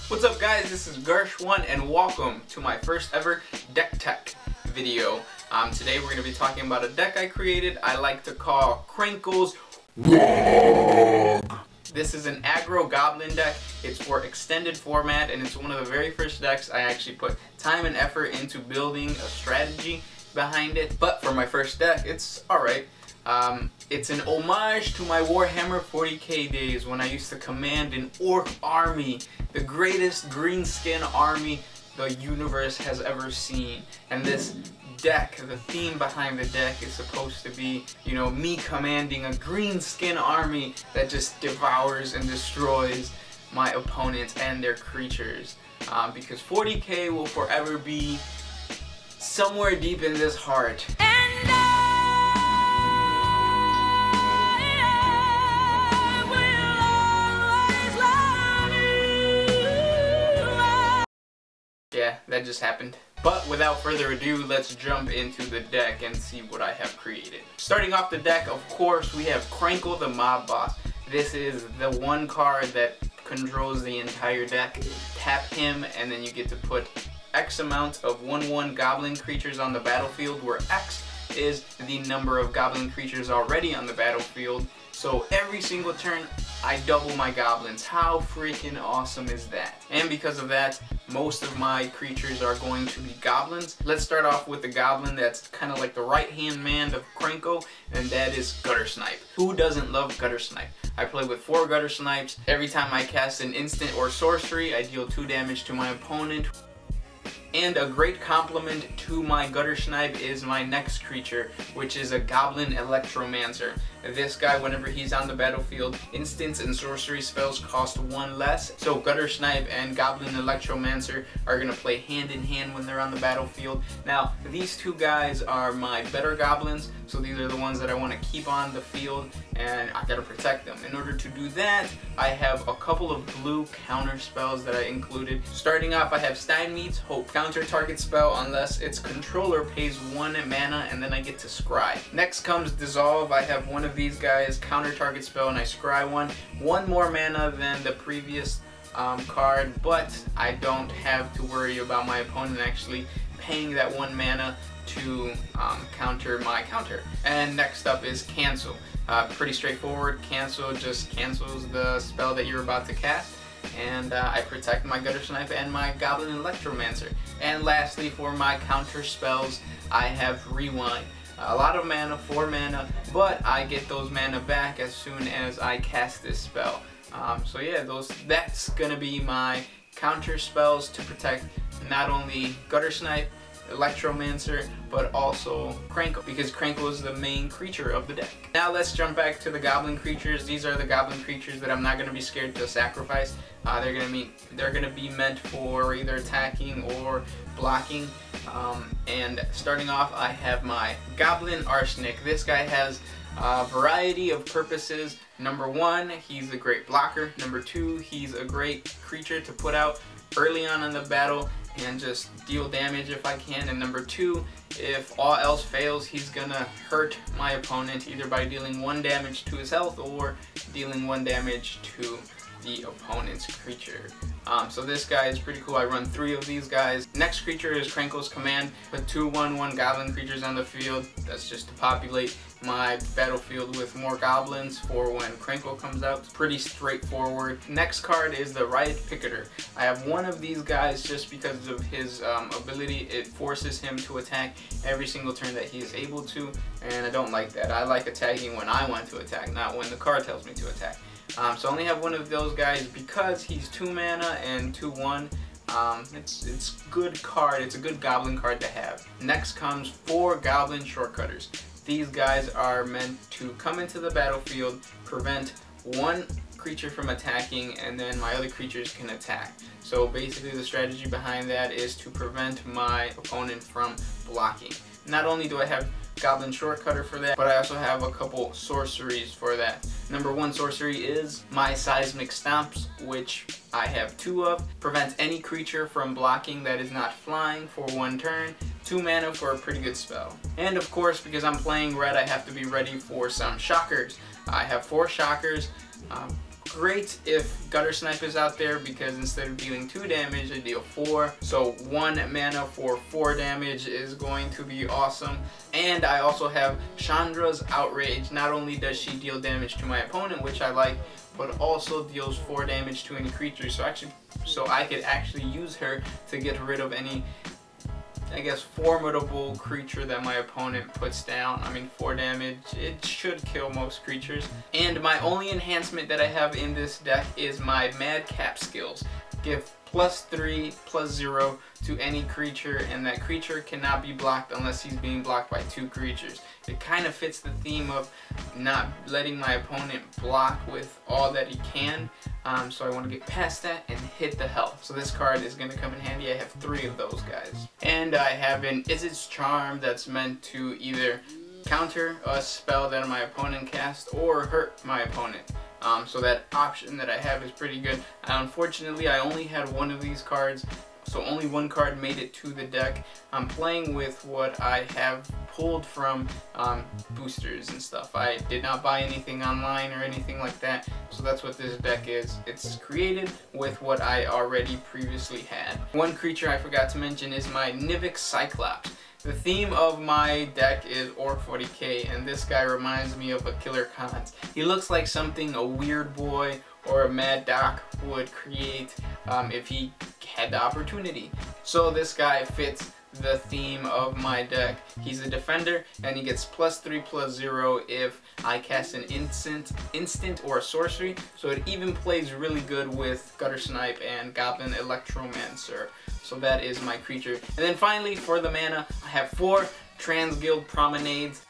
What's up guys, this is Gursh One and welcome to my first ever deck tech video. Today we're going to be talking about a deck I created I like to call Krenko's WAAAGH. This is an Aggro Goblin deck. It's for extended format and it's one of the very first decks I actually put time and effort into building a strategy behind it. But for my first deck, it's alright. It's an homage to my Warhammer 40k days when I used to command an orc army, the greatest greenskin army the universe has ever seen. And this deck, the theme behind the deck is supposed to be, you know, me commanding a greenskin army that just devours and destroys my opponents and their creatures. Because 40k will forever be somewhere deep in this heart. Yeah, that just happened. But without further ado, let's jump into the deck and see what I have created. Starting off the deck, of course, we have Krenko the Mob Boss. This is the one card that controls the entire deck. Tap him and then you get to put X amount of 1/1 goblin creatures on the battlefield, where X is the number of goblin creatures already on the battlefield. So every single turn, I double my goblins. How freaking awesome is that? And because of that, most of my creatures are going to be goblins. Let's start off with the goblin that's kind of like the right-hand man of Krenko, and that is Gutter Snipe. Who doesn't love Gutter Snipe? I play with 4 Gutter Snipes. Every time I cast an instant or sorcery, I deal 2 damage to my opponent. And a great compliment to my Gutter Snipe is my next creature, which is a Goblin Electromancer. This guy, whenever he's on the battlefield, instants and sorcery spells cost 1 less. So Gutter Snipe and Goblin Electromancer are going to play hand in hand when they're on the battlefield. Now, these 2 guys are my better goblins, so these are the ones that I want to keep on the field, and I gotta protect them. In order to do that, I have a couple of blue counter spells that I included. Starting off, I have Steinmeat's Hope. Counter target spell unless its controller pays 1 mana, and then I get to scry. Next comes Dissolve. I have one of these guys, counter target spell, and I scry 1 more mana than the previous card, but I don't have to worry about my opponent actually paying that 1 mana to counter my counter. And next up is Cancel. Pretty straightforward. Cancel just cancels the spell that you're about to cast, and I protect my Gutter Snipe and my Goblin Electromancer. And lastly, for my counter spells, I have Rewind. A lot of mana, 4 mana, but I get those mana back as soon as I cast this spell. So yeah, that's gonna be my counter spells to protect not only Gutter Snipe, Electromancer, but also Krenko, because Krenko is the main creature of the deck. Now let's jump back to the goblin creatures. These are the goblin creatures that I'm not going to be scared to sacrifice. They're going to be meant for either attacking or blocking. And starting off, I have my Goblin Arsenic. This guy has a variety of purposes. Number 1, he's a great blocker. Number 2, he's a great creature to put out early on in the battle and just deal damage if I can. And number 2, if all else fails, he's gonna hurt my opponent either by dealing 1 damage to his health or dealing 1 damage to the opponent's creature. So this guy is pretty cool. I run 3 of these guys. Next creature is Krenko's Command. Put 2 1/1 goblin creatures on the field. That's just to populate my battlefield with more goblins for when Krenko comes out. It's pretty straightforward. Next card is the Riot Picketer. I have 1 of these guys just because of his ability. It forces him to attack every single turn that he is able to, and I don't like that. I like attacking when I want to attack, not when the card tells me to attack. So I only have 1 of those guys because he's 2 mana and 2/1. It's good card. It's a good goblin card to have. Next comes 4 Goblin Shortcutters. These guys are meant to come into the battlefield, prevent 1 creature from attacking, and then my other creatures can attack. So basically the strategy behind that is to prevent my opponent from blocking. Not only do I have Goblin Shortcutter for that, but I also have a couple sorceries for that. Number 1 sorcery is my Seismic Stomps, which I have 2 of. Prevents any creature from blocking that is not flying for 1 turn. 2 mana for a pretty good spell. And of course, because I'm playing red, I have to be ready for some shockers. I have 4 shockers. great if Gutter Snipe is out there, because instead of dealing 2 damage, I deal 4. So 1 mana for 4 damage is going to be awesome. And I also have Chandra's Outrage. Not only does she deal damage to my opponent, which I like, but also deals 4 damage to any creature. So I could actually use her to get rid of any, I guess, formidable creature that my opponent puts down. I mean, 4 damage, it should kill most creatures. And my only enhancement that I have in this deck is my Madcap skills. Give +3/+0 to any creature, and that creature cannot be blocked unless he's being blocked by 2 creatures. It kind of fits the theme of not letting my opponent block with all that he can. So I want to get past that and hit the health. So this card is going to come in handy. I have 3 of those guys. And I have an Izzet's Charm that's meant to either counter a spell that my opponent casts or hurt my opponent. So that option that I have is pretty good. Unfortunately, I only had 1 of these cards, so only 1 card made it to the deck. I'm playing with what I have pulled from boosters and stuff. I did not buy anything online or anything like that, so that's what this deck is. It's created with what I already previously had. 1 creature I forgot to mention is my Nivik Cyclops. The theme of my deck is Orc 40k, and this guy reminds me of a Killer Khans. He looks like something a Weird Boy or a Mad Doc would create if he had the opportunity. So this guy fits the theme of my deck. He's a defender, and he gets +3/+0 if I cast an instant or a sorcery. So it even plays really good with Gutter Snipe and Goblin Electromancer. So that is my creature. And then finally, for the mana, I have 4 Transguild Promenades.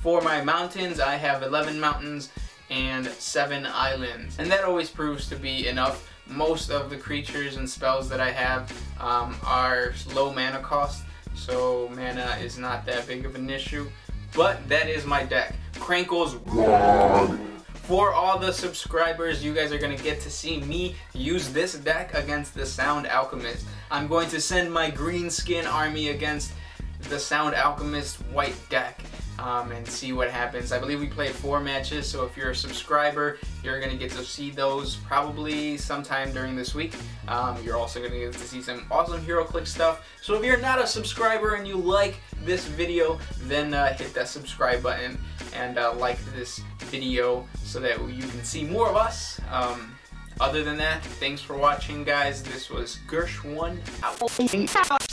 For my mountains, I have 11 mountains and 7 islands. And that always proves to be enough. Most of the creatures and spells that I have are low mana cost, so mana is not that big of an issue. But that is my deck. Krenko's WAAAGH. For all the subscribers, you guys are going to get to see me use this deck against the Sound Alchemist. I'm going to send my green skin army against the Sound Alchemist white deck and see what happens. I believe we played 4 matches, so if you're a subscriber, you're going to get to see those probably sometime during this week. You're also going to get to see some awesome HeroClix stuff. So if you're not a subscriber and you like this video, then hit that subscribe button and like this video so that you can see more of us. Other than that, thanks for watching, guys. This was Gursh One out.